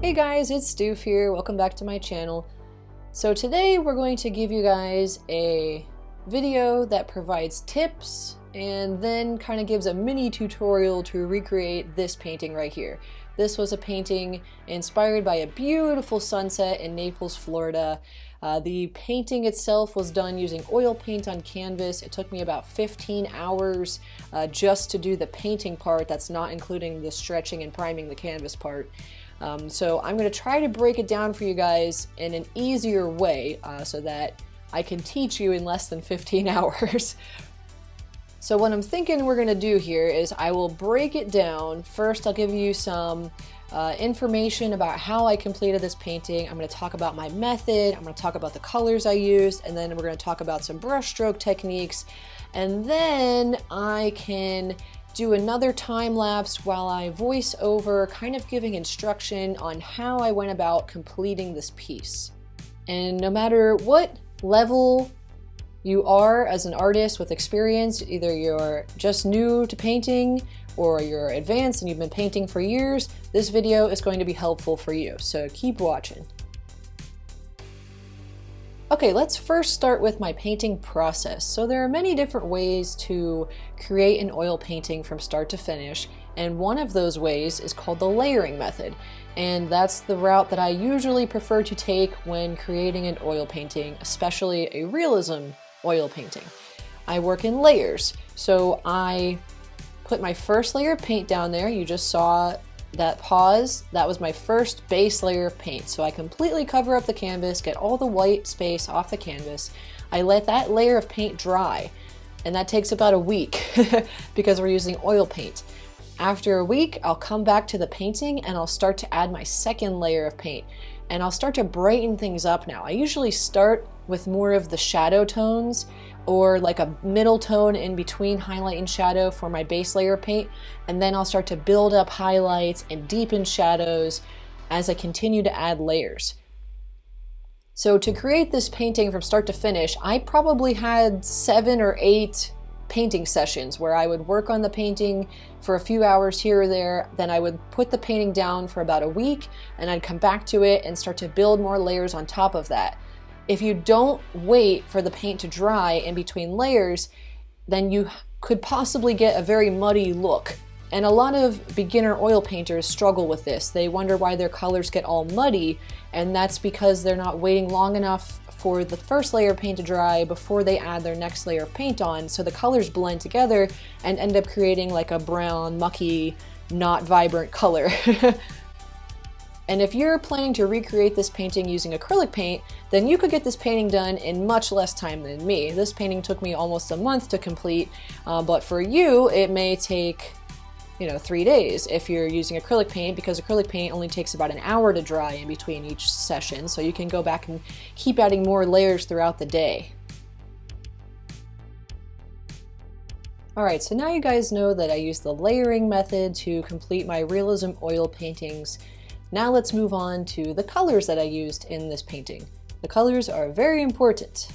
Hey guys, it's Stoof here. Welcome back to my channel. So today we're going to give you guys a video that provides tips and then kind of gives a mini tutorial to recreate this painting right here. This was a painting inspired by a beautiful sunset in Naples, Florida. The painting itself was done using oil paint on canvas. It took me about 15 hours just to do the painting part. That's not including the stretching and priming the canvas part. So I'm going to try to break it down for you guys in an easier way so that I can teach you in less than 15 hours. So what I'm thinking we're going to do here is I will break it down. First, I'll give you some information about how I completed this painting. I'm going to talk about my method. I'm going to talk about the colors I used, and then we're going to talk about some brushstroke techniques. And then I can do another time lapse while I voice over, kind of giving instruction on how I went about completing this piece. And no matter what level you are as an artist with experience, either you're just new to painting or you're advanced and you've been painting for years, this video is going to be helpful for you, so keep watching. Okay, let's first start with my painting process. So there are many different ways to create an oil painting from start to finish, and one of those ways is called the layering method. And that's the route that I usually prefer to take when creating an oil painting, especially a realism oil painting. I work in layers. So I put my first layer of paint down there. You just saw that pause. That was my first base layer of paint. So I completely cover up the canvas, get all the white space off the canvas. I let that layer of paint dry, and that takes about a week because we're using oil paint. After a week, I'll come back to the painting and I'll start to add my second layer of paint, and I'll start to brighten things up now. I usually start with more of the shadow tones or like a middle tone in between highlight and shadow for my base layer of paint, and then I'll start to build up highlights and deepen shadows as I continue to add layers. So to create this painting from start to finish, I probably had 7 or 8 painting sessions where I would work on the painting for a few hours here or there, then I would put the painting down for about a week, and I'd come back to it and start to build more layers on top of that. If you don't wait for the paint to dry in between layers, then you could possibly get a very muddy look. And a lot of beginner oil painters struggle with this. They wonder why their colors get all muddy, and that's because they're not waiting long enough for the first layer of paint to dry before they add their next layer of paint on, so the colors blend together and end up creating like a brown, mucky, not vibrant color. And if you're planning to recreate this painting using acrylic paint, then you could get this painting done in much less time than me. This painting took me almost a month to complete, but for you, it may take 3 days if you're using acrylic paint, because acrylic paint only takes about an hour to dry in between each session, so you can go back and keep adding more layers throughout the day. Alright, so now you guys know that I use the layering method to complete my realism oil paintings. Now let's move on to the colors that I used in this painting. The colors are very important.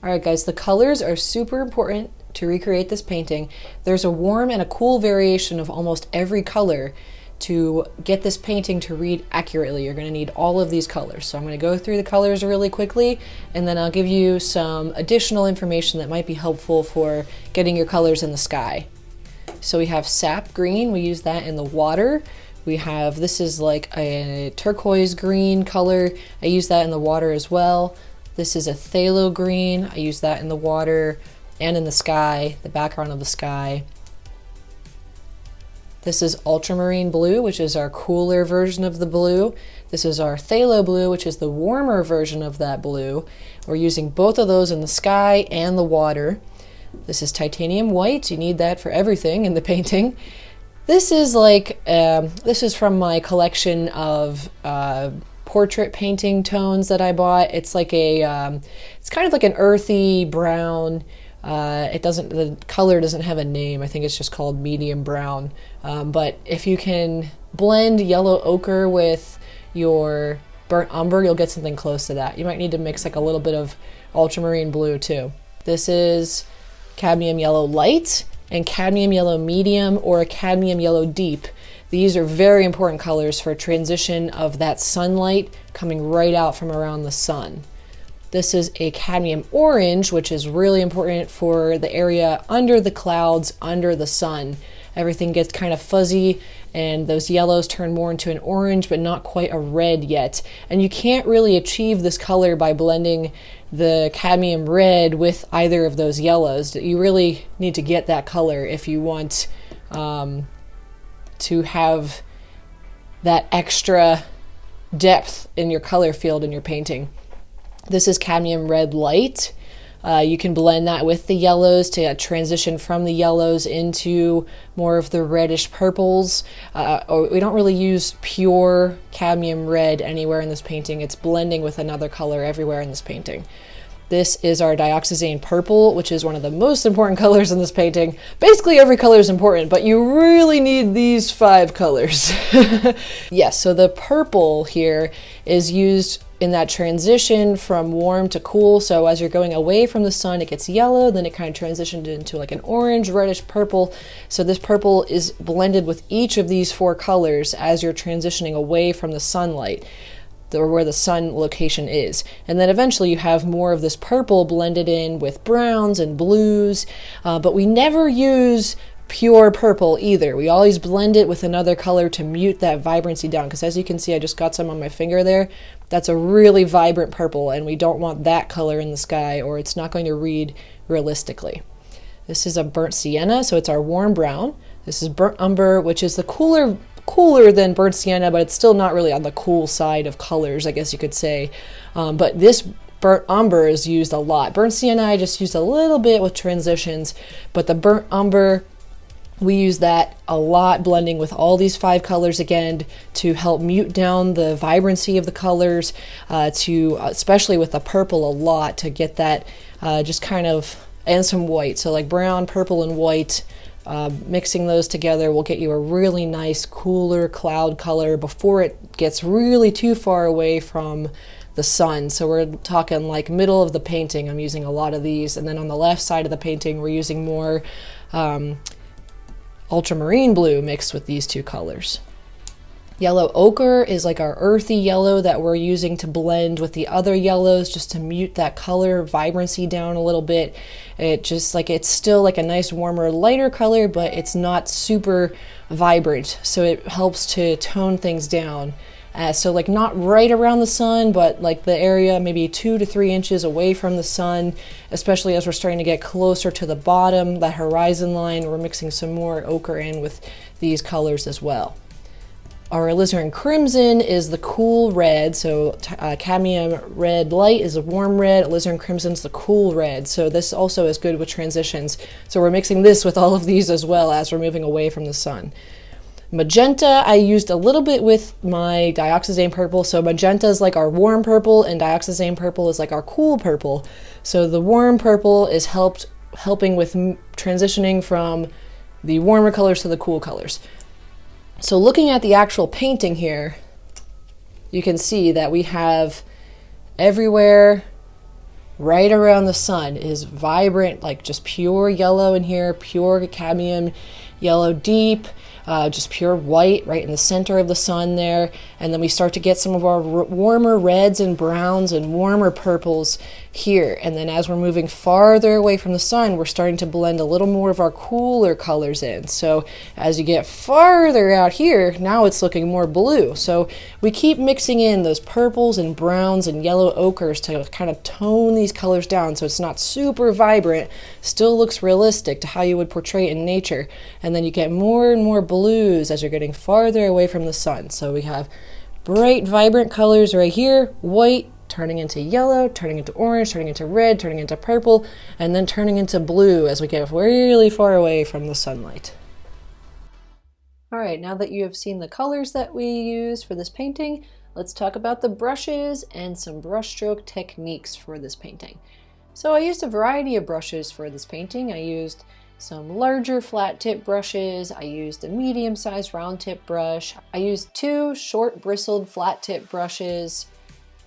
Alright guys, the colors are super important to recreate this painting. There's a warm and a cool variation of almost every color to get this painting to read accurately. You're going to need all of these colors. So I'm going to go through the colors really quickly, and then I'll give you some additional information that might be helpful for getting your colors in the sky. So we have sap green, we use that in the water. We have, this is like a turquoise green color, I use that in the water as well. This is a phthalo green, I use that in the water and in the sky, the background of the sky. This is ultramarine blue, which is our cooler version of the blue. This is our phthalo blue, which is the warmer version of that blue. We're using both of those in the sky and the water. This is titanium white. You need that for everything in the painting. This is like, this is from my collection of portrait painting tones that I bought. It's like a, it's kind of like an earthy brown. The color doesn't have a name. I think it's just called medium brown. But if you can blend yellow ochre with your burnt umber, you'll get something close to that. You might need to mix like a little bit of ultramarine blue too. This is cadmium yellow light. and cadmium yellow medium or a cadmium yellow deep. These are very important colors for transition of that sunlight coming right out from around the sun. This is a cadmium orange, which is really important for the area under the clouds, under the sun. Everything gets kind of fuzzy and those yellows turn more into an orange, but not quite a red yet. And you can't really achieve this color by blending the cadmium red with either of those yellows. You really need to get that color if you want to have that extra depth in your color field in your painting. This is cadmium red light. You can blend that with the yellows to transition from the yellows into more of the reddish purples. We don't really use pure cadmium red anywhere in this painting. It's blending with another color everywhere in this painting. This is our dioxazine purple, which is one of the most important colors in this painting. Basically every color is important, but you really need these 5 colors. Yes, so the purple here is used in that transition from warm to cool. So as you're going away from the sun, it gets yellow, then it kind of transitioned into like an orange, reddish purple. So this purple is blended with each of these 4 colors as you're transitioning away from the sunlight, or where the sun location is. And then eventually you have more of this purple blended in with browns and blues, but we never use pure purple either. We always blend it with another color to mute that vibrancy down, because as you can see, I just got some on my finger there. That's a really vibrant purple, and we don't want that color in the sky or it's not going to read realistically. This is a burnt sienna, so it's our warm brown. This is burnt umber, which is the cooler than burnt sienna, but it's still not really on the cool side of colors, I guess you could say. But this burnt umber is used a lot. Burnt sienna I just used a little bit with transitions, but the burnt umber, we use that a lot, blending with all these 5 colors again to help mute down the vibrancy of the colors, especially with the purple a lot, to get that just kind of, and some white. So like brown, purple, and white, mixing those together will get you a really nice, cooler cloud color before it gets really too far away from the sun. So we're talking like middle of the painting, I'm using a lot of these. And then on the left side of the painting, we're using more ultramarine blue mixed with these 2 colors. Yellow ochre is like our earthy yellow that we're using to blend with the other yellows just to mute that color vibrancy down a little bit. It's still like a nice warmer lighter color, but it's not super vibrant, so it helps to tone things down. So like not right around the sun, but like the area maybe 2 to 3 inches away from the sun, especially as we're starting to get closer to the bottom, that horizon line. We're mixing some more ochre in with these colors as well. Our alizarin crimson is the cool red, so cadmium red light is a warm red, alizarin crimson is the cool red, so this also is good with transitions. So we're mixing this with all of these as well as we're moving away from the sun. Magenta, I used a little bit with my dioxazine purple. So magenta is like our warm purple and dioxazine purple is like our cool purple. So the warm purple is helping with transitioning from the warmer colors to the cool colors. So looking at the actual painting here, you can see that we have everywhere right around the sun is vibrant, like just pure yellow in here, pure cadmium yellow deep, just pure white right in the center of the sun there. And then we start to get some of our warmer reds and browns and warmer purples here. And then as we're moving farther away from the sun, we're starting to blend a little more of our cooler colors in. So as you get farther out here, now it's looking more blue. So we keep mixing in those purples and browns and yellow ochres to kind of tone these colors down so it's not super vibrant, still looks realistic to how you would portray it in nature. And then you get more and more blues as you're getting farther away from the sun. So we have bright, vibrant colors right here, white, turning into yellow, turning into orange, turning into red, turning into purple, and then turning into blue as we get really far away from the sunlight. All right, now that you have seen the colors that we use for this painting, let's talk about the brushes and some brushstroke techniques for this painting. So I used a variety of brushes for this painting. I used some larger flat tip brushes, I used a medium-sized round tip brush, I used 2 short bristled flat tip brushes,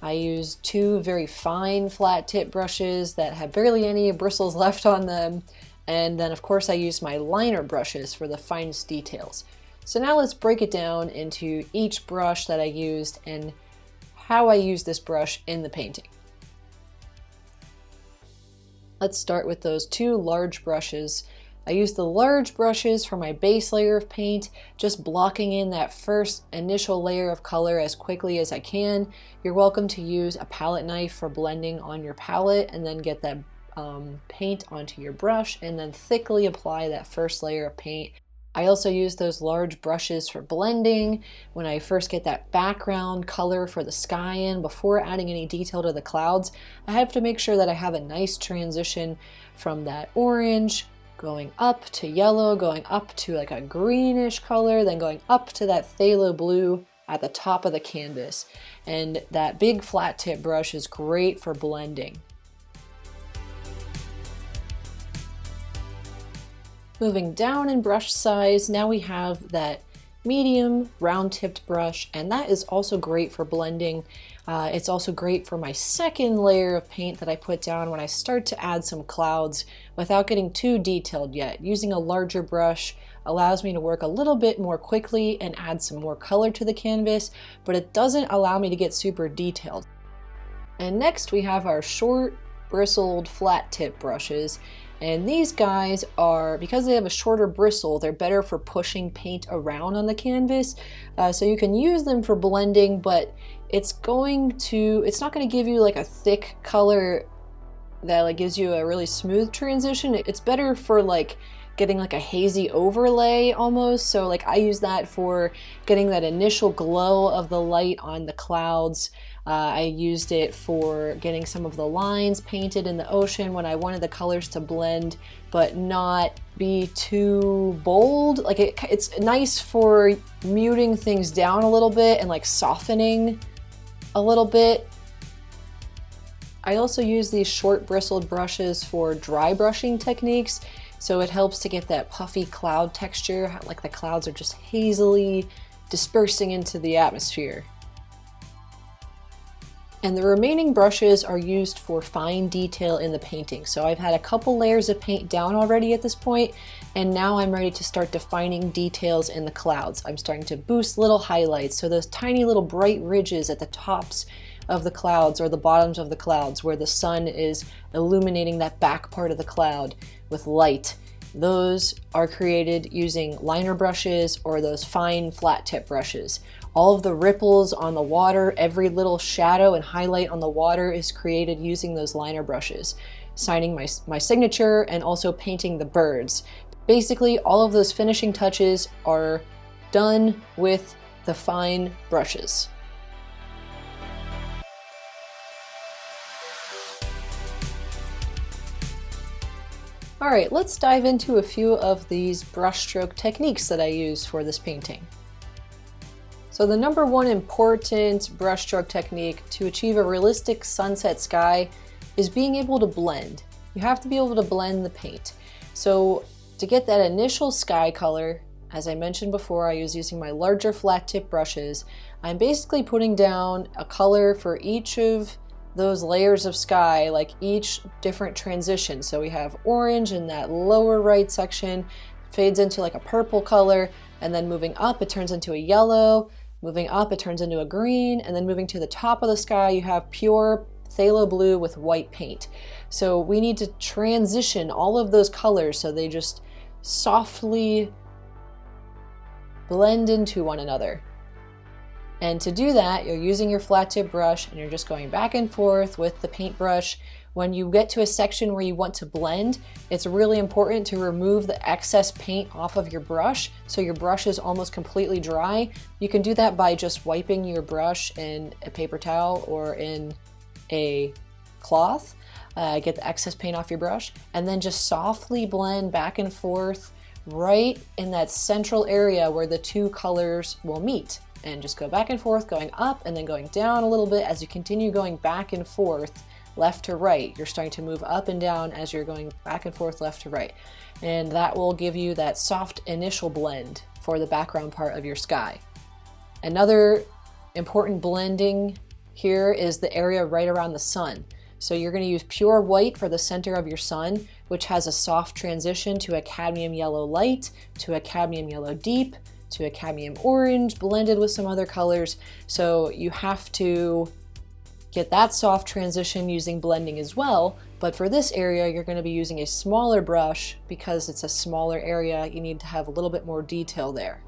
I used 2 very fine flat tip brushes that have barely any bristles left on them, And then of course I use my liner brushes for the finest details. So now let's break it down into each brush that I used and how I use this brush in the painting. Let's start with those two large brushes. I use the large brushes for my base layer of paint, just blocking in that first initial layer of color as quickly as I can. You're welcome to use a palette knife for blending on your palette and then get that paint onto your brush and then thickly apply that first layer of paint. I also use those large brushes for blending when I first get that background color for the sky in. Before adding any detail to the clouds, I have to make sure that I have a nice transition from that orange going up to yellow, going up to like a greenish color, then going up to that phthalo blue at the top of the canvas. And that big flat tip brush is great for blending. Moving down in brush size, now we have that medium round tipped brush, and that is also great for blending. It's also great for my second layer of paint that I put down when I start to add some clouds without getting too detailed yet. Using a larger brush allows me to work a little bit more quickly and add some more color to the canvas, but it doesn't allow me to get super detailed. And next we have our short bristled flat tip brushes. And these guys are, because they have a shorter bristle, they're better for pushing paint around on the canvas. So you can use them for blending, but it's not going to give you like a thick color that like gives you a really smooth transition. It's better for like getting like a hazy overlay almost. So like I use that for getting that initial glow of the light on the clouds. I used it for getting some of the lines painted in the ocean when I wanted the colors to blend but not be too bold. Like it's nice for muting things down a little bit and like softening a little bit. I also use these short bristled brushes for dry brushing techniques, so it helps to get that puffy cloud texture, like the clouds are just hazily dispersing into the atmosphere. And the remaining brushes are used for fine detail in the painting. So I've had a couple layers of paint down already at this point, and now I'm ready to start defining details in the clouds. I'm starting to boost little highlights, so those tiny little bright ridges at the tops of the clouds or the bottoms of the clouds where the sun is illuminating that back part of the cloud with light. Those are created using liner brushes or those fine flat tip brushes. All of the ripples on the water, every little shadow and highlight on the water is created using those liner brushes, signing my signature and also painting the birds. Basically, all of those finishing touches are done with the fine brushes. All right, let's dive into a few of these brushstroke techniques that I use for this painting. So the number one important brushstroke technique to achieve a realistic sunset sky is being able to blend. You have to be able to blend the paint. So to get that initial sky color, as I mentioned before, I was using my larger flat tip brushes. I'm basically putting down a color for each of those layers of sky, like each different transition. So we have orange in that lower right section, fades into like a purple color, and then moving up it turns into a yellow, moving up it turns into a green, and then moving to the top of the sky you have pure phthalo blue with white paint. So we need to transition all of those colors so they just softly blend into one another. And to do that, you're using your flat tip brush and you're just going back and forth with the paintbrush. When you get to a section where you want to blend, it's really important to remove the excess paint off of your brush so your brush is almost completely dry. You can do that by just wiping your brush in a paper towel or in a cloth. Get the excess paint off your brush and then just softly blend back and forth right in that central area where the two colors will meet. And just go back and forth, going up and then going down a little bit. As you continue going back and forth, left to right, you're starting to move up and down as you're going back and forth, left to right. And that will give you that soft initial blend for the background part of your sky. Another important blending here is the area right around the sun. So you're going to use pure white for the center of your sun, which has a soft transition to a cadmium yellow light, to a cadmium yellow deep, to a cadmium orange, blended with some other colors. So you have to get that soft transition using blending as well. But for this area, you're going to be using a smaller brush because it's a smaller area. You need to have a little bit more detail there.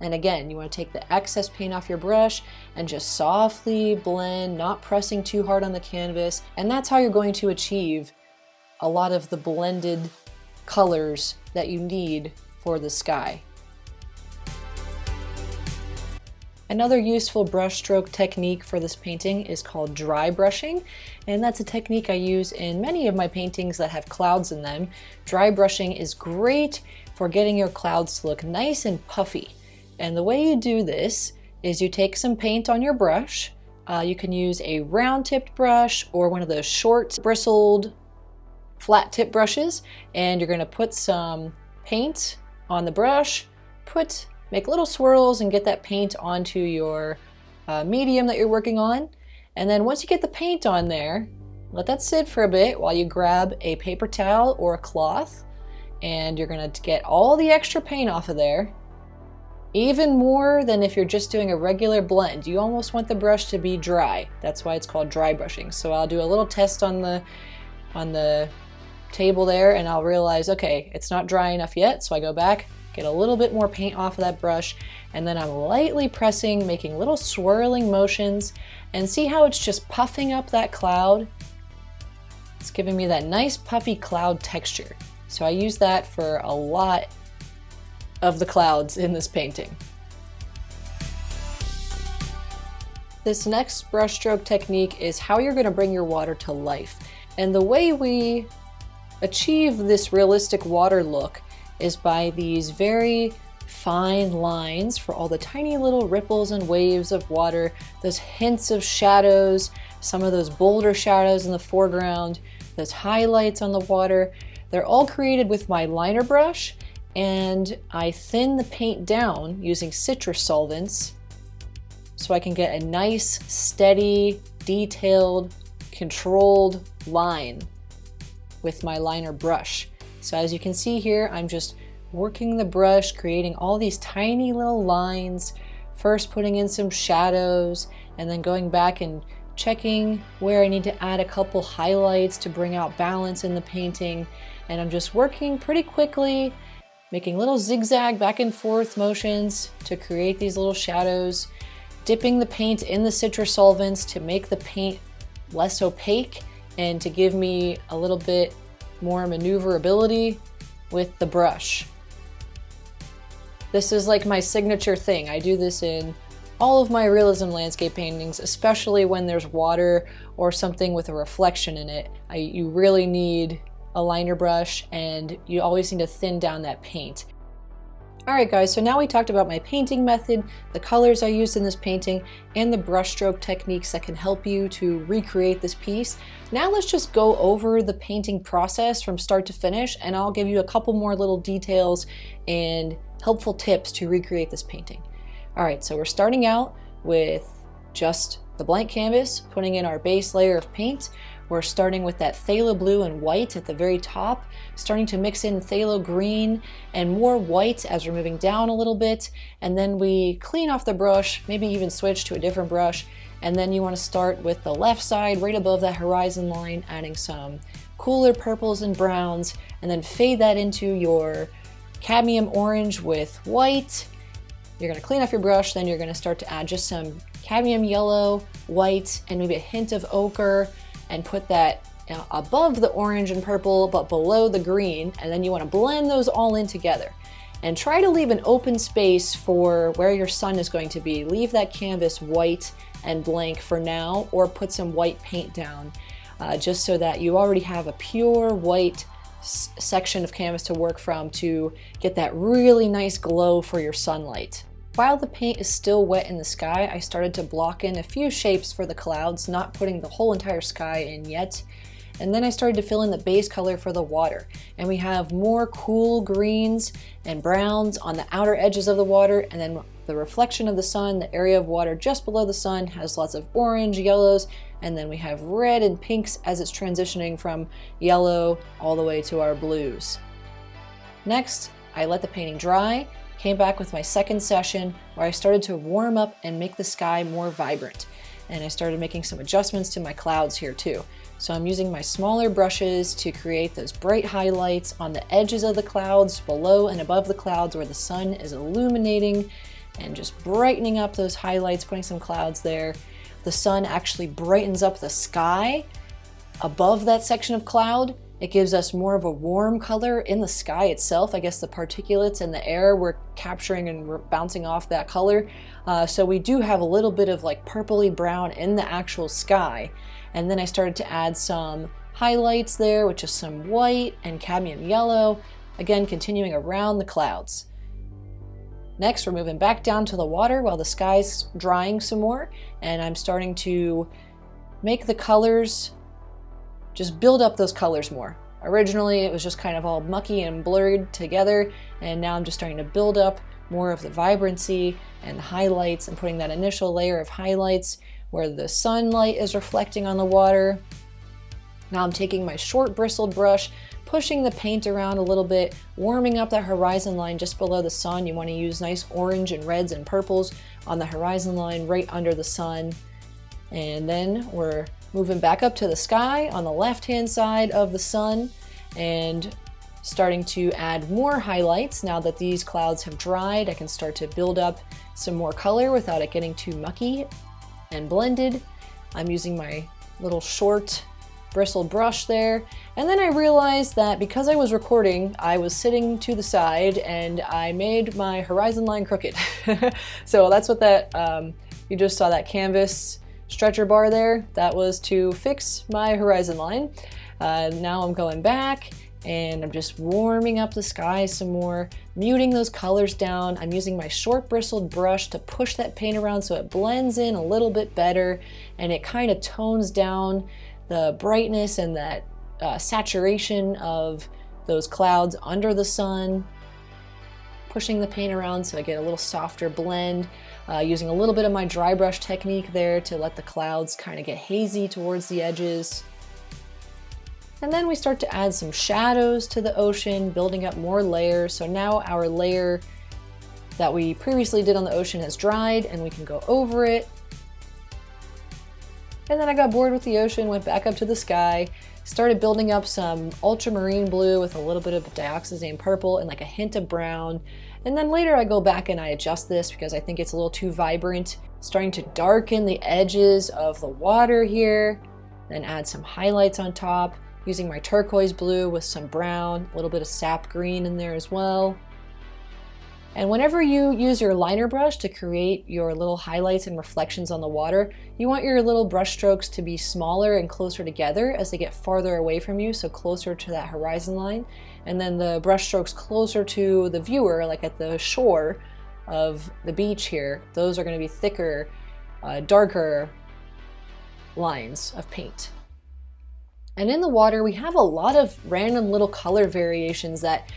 And again, you want to take the excess paint off your brush and just softly blend, not pressing too hard on the canvas. And that's how you're going to achieve a lot of the blended colors that you need for the sky. Another useful brushstroke technique for this painting is called dry brushing, and that's a technique I use in many of my paintings that have clouds in them. Dry brushing is great for getting your clouds to look nice and puffy. And the way you do this is you take some paint on your brush. You can use a round-tipped brush or one of those short, bristled, flat-tip brushes, and you're going to put some paint on the brush, make little swirls and get that paint onto your medium that you're working on. And then once you get the paint on there, let that sit for a bit while you grab a paper towel or a cloth, and you're going to get all the extra paint off of there. Even more than if you're just doing a regular blend. You almost want the brush to be dry. That's why it's called dry brushing. So I'll do a little test on the table there, and I'll realize, okay, it's not dry enough yet. So I go back, get a little bit more paint off of that brush, and then I'm lightly pressing, making little swirling motions, and see how it's just puffing up that cloud. It's giving me that nice puffy cloud texture. So I use that for a lot of the clouds in this painting. This next brushstroke technique is how you're going to bring your water to life. And the way we achieve this realistic water look is by these very fine lines for all the tiny little ripples and waves of water, those hints of shadows, some of those bolder shadows in the foreground, those highlights on the water. They're all created with my liner brush, and I thin the paint down using citrus solvents so I can get a nice, steady, detailed, controlled line with my liner brush. So as you can see here, I'm just working the brush, creating all these tiny little lines, first putting in some shadows, and then going back and checking where I need to add a couple highlights to bring out balance in the painting. And I'm just working pretty quickly, making little zigzag back and forth motions to create these little shadows, dipping the paint in the citrus solvents to make the paint less opaque and to give me a little bit more maneuverability with the brush. This is like my signature thing. I do this in all of my realism landscape paintings, especially when there's water or something with a reflection in it. You really need a liner brush, and you always need to thin down that paint. Alright guys, so now we talked about my painting method, the colors I used in this painting, and the brushstroke techniques that can help you to recreate this piece. Now let's just go over the painting process from start to finish, and I'll give you a couple more little details and helpful tips to recreate this painting. Alright, so we're starting out with just the blank canvas, putting in our base layer of paint. We're starting with that phthalo blue and white at the very top, starting to mix in phthalo green and more white as we're moving down a little bit, and then we clean off the brush, maybe even switch to a different brush, and then you want to start with the left side right above that horizon line, adding some cooler purples and browns, and then fade that into your cadmium orange with white. You're going to clean off your brush, then you're going to start to add just some cadmium yellow, white, and maybe a hint of ochre, and put that above the orange and purple but below the green, and then you want to blend those all in together. And try to leave an open space for where your sun is going to be. Leave that canvas white and blank for now, or put some white paint down just so that you already have a pure white section of canvas to work from to get that really nice glow for your sunlight. While the paint is still wet in the sky, I started to block in a few shapes for the clouds, not putting the whole entire sky in yet. And then I started to fill in the base color for the water. And we have more cool greens and browns on the outer edges of the water, and then the reflection of the sun, the area of water just below the sun, has lots of orange, yellows, and then we have red and pinks as it's transitioning from yellow all the way to our blues. Next, I let the painting dry, came back with my second session where I started to warm up and make the sky more vibrant. And I started making some adjustments to my clouds here too. So I'm using my smaller brushes to create those bright highlights on the edges of the clouds, below and above the clouds where the sun is illuminating, and just brightening up those highlights, putting some clouds there. The sun actually brightens up the sky above that section of cloud. It gives us more of a warm color in the sky itself. I guess the particulates in the air were capturing and we're bouncing off that color. So we do have a little bit of like purpley brown in the actual sky. And then I started to add some highlights there, which is some white and cadmium yellow, again continuing around the clouds. Next, we're moving back down to the water while the sky's drying some more, and I'm starting to make the colors, just build up those colors more. Originally, it was just kind of all mucky and blurred together, and now I'm just starting to build up more of the vibrancy and the highlights and putting that initial layer of highlights where the sunlight is reflecting on the water. Now I'm taking my short bristled brush, pushing the paint around a little bit, warming up that horizon line just below the sun. You want to use nice orange and reds and purples on the horizon line right under the sun. And then we're moving back up to the sky on the left-hand side of the sun and starting to add more highlights. Now that these clouds have dried, I can start to build up some more color without it getting too mucky and blended. I'm using my little short bristled brush there, and then I realized that because I was recording, I was sitting to the side and I made my horizon line crooked. So that's what that, you just saw that canvas stretcher bar there. That was to fix my horizon line. Now I'm going back and I'm just warming up the sky some more, muting those colors down. I'm using my short bristled brush to push that paint around so it blends in a little bit better and it kind of tones down the brightness and that saturation of those clouds under the sun. Pushing the paint around so I get a little softer blend, using a little bit of my dry brush technique there to let the clouds kind of get hazy towards the edges. And then we start to add some shadows to the ocean, building up more layers. So now our layer that we previously did on the ocean has dried and we can go over it. And then I got bored with the ocean, went back up to the sky, started building up some ultramarine blue with a little bit of dioxazine purple and like a hint of brown. And then later I go back and I adjust this because I think it's a little too vibrant. Starting to darken the edges of the water here, then add some highlights on top, using my turquoise blue with some brown, a little bit of sap green in there as well. And whenever you use your liner brush to create your little highlights and reflections on the water, you want your little brush strokes to be smaller and closer together as they get farther away from you, so closer to that horizon line. And then the brush strokes closer to the viewer, like at the shore of the beach here, those are going to be thicker, darker lines of paint. And in the water, we have a lot of random little color variations that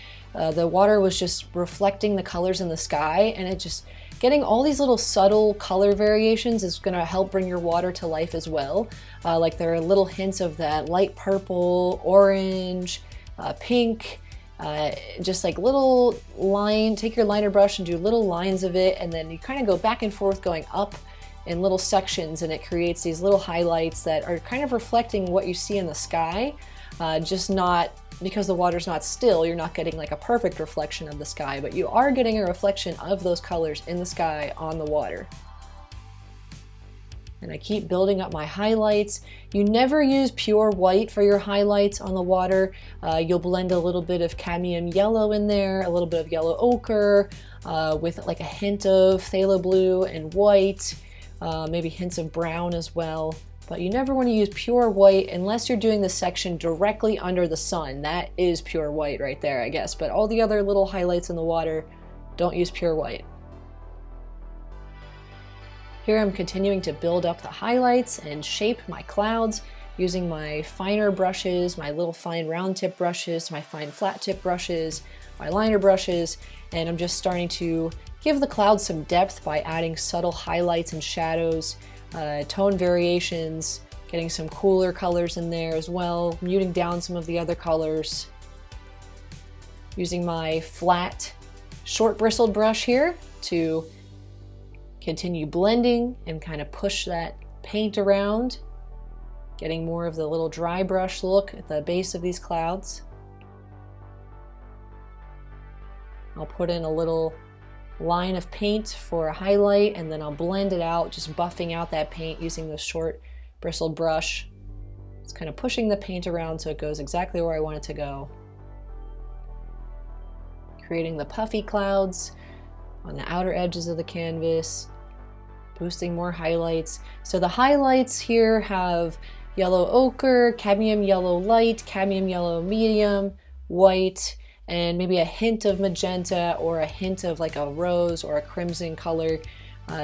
the water was just reflecting the colors in the sky, and it just getting all these little subtle color variations is going to help bring your water to life as well. Like there are little hints of that light purple, orange, pink, just like little line, take your liner brush and do little lines of it, and then you kind of go back and forth going up in little sections, and it creates these little highlights that are kind of reflecting what you see in the sky, just not because the water's not still, you're not getting like a perfect reflection of the sky, but you are getting a reflection of those colors in the sky on the water. And I keep building up my highlights. You never use pure white for your highlights on the water. You'll blend a little bit of cadmium yellow in there, a little bit of yellow ochre, with like a hint of phthalo blue and white, maybe hints of brown as well. But you never want to use pure white unless you're doing the section directly under the sun. That is pure white right there, I guess. But all the other little highlights in the water, don't use pure white. Here I'm continuing to build up the highlights and shape my clouds using my finer brushes, my little fine round tip brushes, my fine flat tip brushes, my liner brushes, and I'm just starting to give the clouds some depth by adding subtle highlights and shadows, tone variations, getting some cooler colors in there as well, muting down some of the other colors. Using my flat, short bristled brush here to continue blending and kind of push that paint around, getting more of the little dry brush look at the base of these clouds. I'll put in a little line of paint for a highlight, and then I'll blend it out, just buffing out that paint using the short bristled brush. It's kind of pushing the paint around so it goes exactly where I want it to go. Creating the puffy clouds on the outer edges of the canvas, boosting more highlights. So the highlights here have yellow ochre, cadmium yellow light, cadmium yellow medium, white, and maybe a hint of magenta or a hint of like a rose or a crimson color,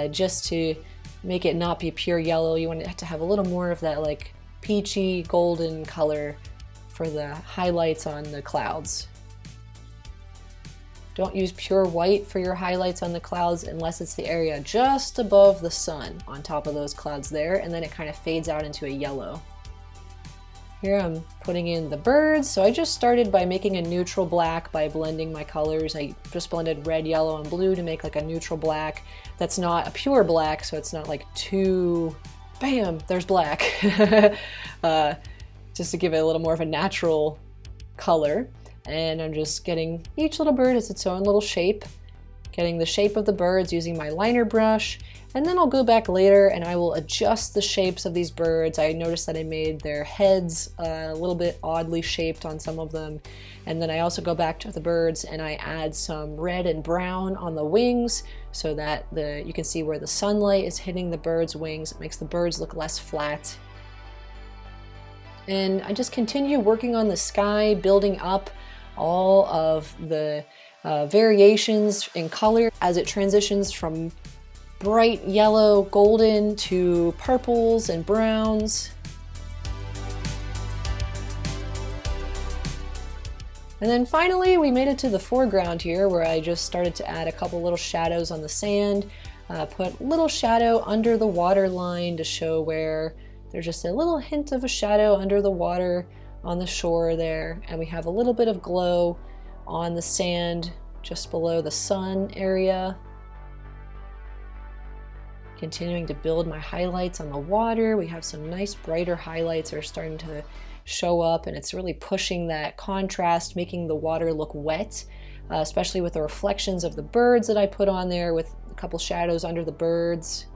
just to make it not be pure yellow. You want it to have a little more of that like peachy golden color for the highlights on the clouds. Don't use pure white for your highlights on the clouds unless it's the area just above the sun on top of those clouds there, and then it kind of fades out into a yellow. Here I'm putting in the birds. So I just started by making a neutral black by blending my colors. I just blended red, yellow, and blue to make like a neutral black that's not a pure black, so it's not like too, bam, there's black. Just to give it a little more of a natural color. And I'm just getting each little bird as its own little shape, getting the shape of the birds using my liner brush, and then I'll go back later and I will adjust the shapes of these birds. I noticed that I made their heads a little bit oddly shaped on some of them, and then I also go back to the birds and I add some red and brown on the wings so that you can see where the sunlight is hitting the bird's wings. It makes the birds look less flat. And I just continue working on the sky, building up all of the variations in color as it transitions from bright yellow, golden to purples and browns. And then finally we made it to the foreground here, where I just started to add a couple little shadows on the sand, put a little shadow under the water line to show where there's just a little hint of a shadow under the water on the shore there, and we have a little bit of glow on the sand just below the sun area. Continuing to build my highlights on the water. We have some nice brighter highlights that are starting to show up, and it's really pushing that contrast, making the water look wet, especially with the reflections of the birds that I put on there with a couple shadows under the birds.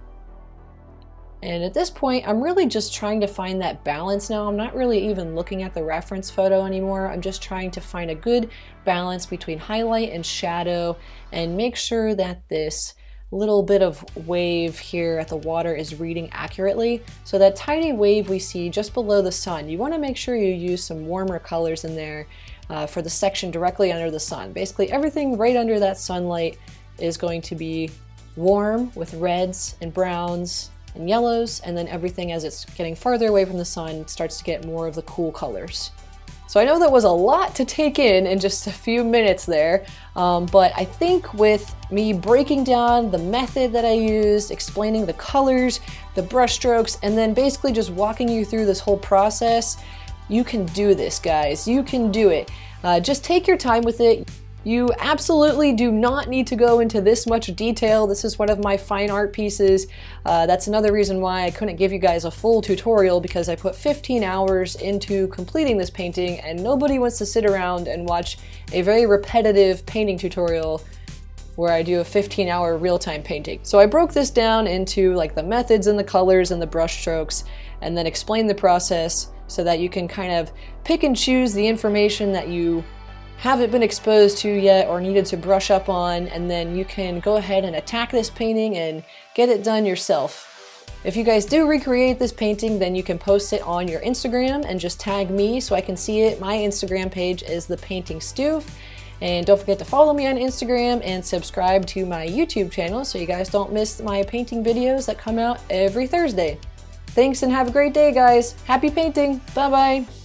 And at this point, I'm really just trying to find that balance now. I'm not really even looking at the reference photo anymore. I'm just trying to find a good balance between highlight and shadow and make sure that this little bit of wave here at the water is reading accurately. So that tiny wave we see just below the sun, you want to make sure you use some warmer colors in there for the section directly under the sun. Basically everything right under that sunlight is going to be warm with reds and browns and yellows, and then everything as it's getting farther away from the sun starts to get more of the cool colors. So I know that was a lot to take in just a few minutes there, but I think with me breaking down the method that I used, explaining the colors, the brush strokes, and then basically just walking you through this whole process, you can do this, guys. You can do it. Just take your time with it. You absolutely do not need to go into this much detail. This is one of my fine art pieces. That's another reason why I couldn't give you guys a full tutorial, because I put 15 hours into completing this painting, and nobody wants to sit around and watch a very repetitive painting tutorial where I do a 15-hour real-time painting. So I broke this down into like the methods and the colors and the brush strokes, and then explained the process so that you can kind of pick and choose the information that you haven't been exposed to yet or needed to brush up on, and then you can go ahead and attack this painting and get it done yourself. If you guys do recreate this painting, then you can post it on your Instagram and just tag me so I can see it. My Instagram page is The Painting Stoof, and don't forget to follow me on Instagram and subscribe to my YouTube channel so you guys don't miss my painting videos that come out every Thursday. Thanks and have a great day, guys. Happy painting. Bye-bye.